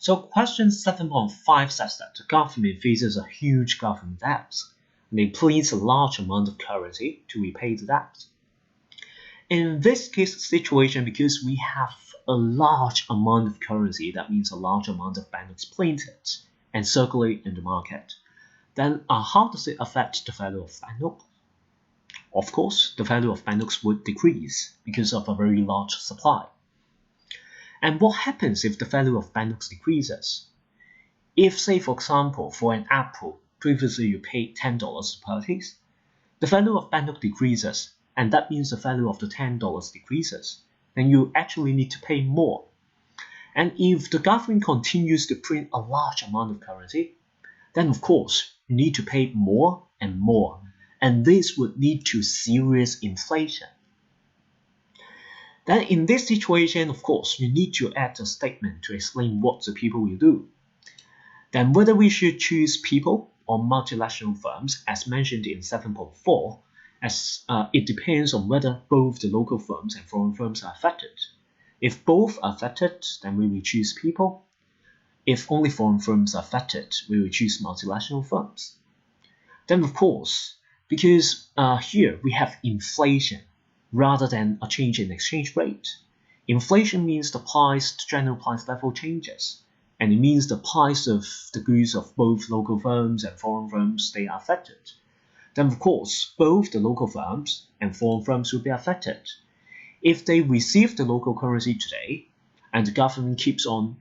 So question 7.5 says that the government faces a huge government debt, and they prints a large amount of currency to repay the debt. In this case situation, because we have a large amount of currency, that means a large amount of banknotes printed and circulate in the market, then how does it affect the value of banknote? Of course, the value of banknotes would decrease because of a very large supply. And what happens if the value of banknotes decreases? If, say, for example, for an apple, previously you paid $10 to purchase, the value of banknote decreases, and that means the value of the $10 decreases, then you actually need to pay more. And if the government continues to print a large amount of currency, then of course you need to pay more and more, and this would lead to serious inflation. Then in this situation, of course, you need to add a statement to explain what the people will do. Then whether we should choose people or multinational firms, as mentioned in 7.4, as it depends on whether both the local firms and foreign firms are affected. If both are affected, then we will choose people. If only foreign firms are affected, we will choose multinational firms. Then of course, because here we have inflation rather than a change in exchange rate. Inflation means the general price level changes, and it means the price of the goods of both local firms and foreign firms, they are affected. Then of course, both the local firms and foreign firms will be affected. If they receive the local currency today, and the government keeps on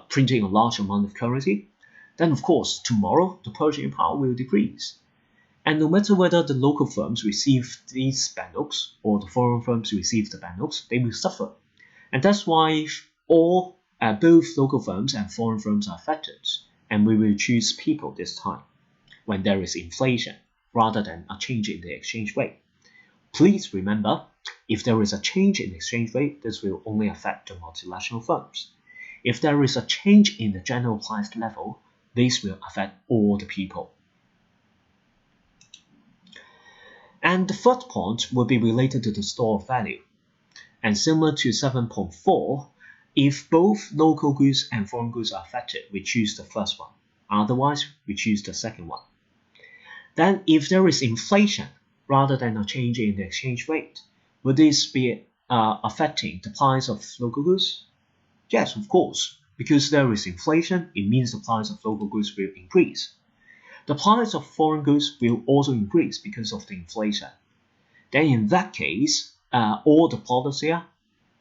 printing a large amount of currency, then of course, tomorrow the purchasing power will decrease. And no matter whether the local firms receive these banknotes or the foreign firms receive the banknotes, they will suffer. And that's why both local firms and foreign firms are affected, and we will choose people this time when there is inflation rather than a change in the exchange rate. Please remember, if there is a change in exchange rate, this will only affect the multinational firms. If there is a change in the general price level, this will affect all the people. And the third point will be related to the store of value. And similar to 7.4, if both local goods and foreign goods are affected, we choose the first one. Otherwise, we choose the second one. Then if there is inflation rather than a change in the exchange rate, would this be affecting the price of local goods? Yes, of course. Because there is inflation, it means the price of local goods will increase. The price of foreign goods will also increase because of the inflation. Then in that case, all the products here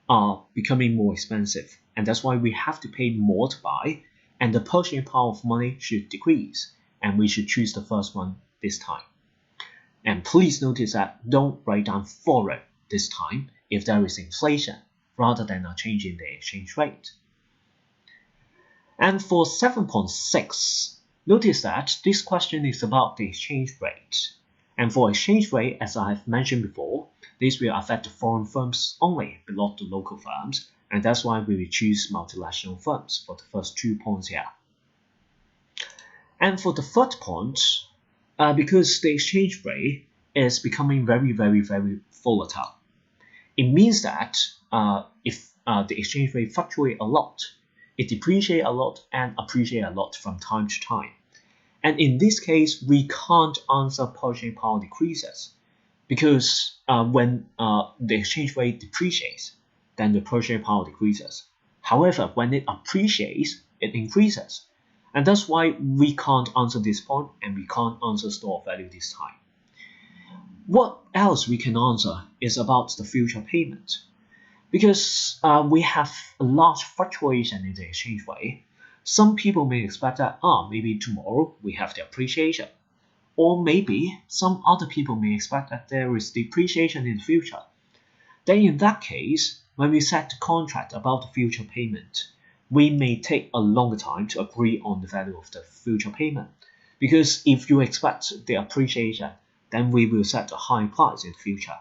are becoming more expensive, and that's why we have to pay more to buy, and the purchasing power of money should decrease, and we should choose the first one this time. And please notice that don't write down foreign this time if there is inflation rather than a change in the exchange rate. And for 7.6, notice that this question is about the exchange rate. And for exchange rate, as I have mentioned before, this will affect the foreign firms only, but not the local firms, and that's why we will choose multinational firms for the first 2 points here. And for the third point, because the exchange rate is becoming very, very, very volatile, it means that if the exchange rate fluctuates a lot, it depreciates a lot and appreciates a lot from time to time. And in this case, we can't answer purchasing power decreases, because when the exchange rate depreciates, then the purchasing power decreases. However, when it appreciates, it increases. And that's why we can't answer this point, and we can't answer store of value this time. What else we can answer is about the future payment. Because we have a large fluctuation in the exchange rate, some people may expect that maybe tomorrow we have the appreciation. Or maybe some other people may expect that there is depreciation in the future. Then in that case, when we set the contract about the future payment, we may take a longer time to agree on the value of the future payment. Because if you expect the appreciation, then we will set a high price in the future.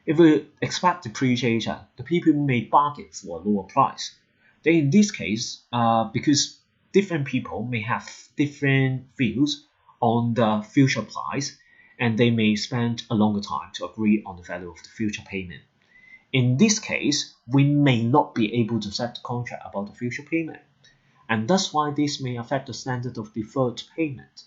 If we expect depreciation, the people may bargain for a lower price. Then in this case, because different people may have different views on the future price, and they may spend a longer time to agree on the value of the future payment. In this case, we may not be able to set the contract about the future payment. and that's why this may affect the standard of deferred payment.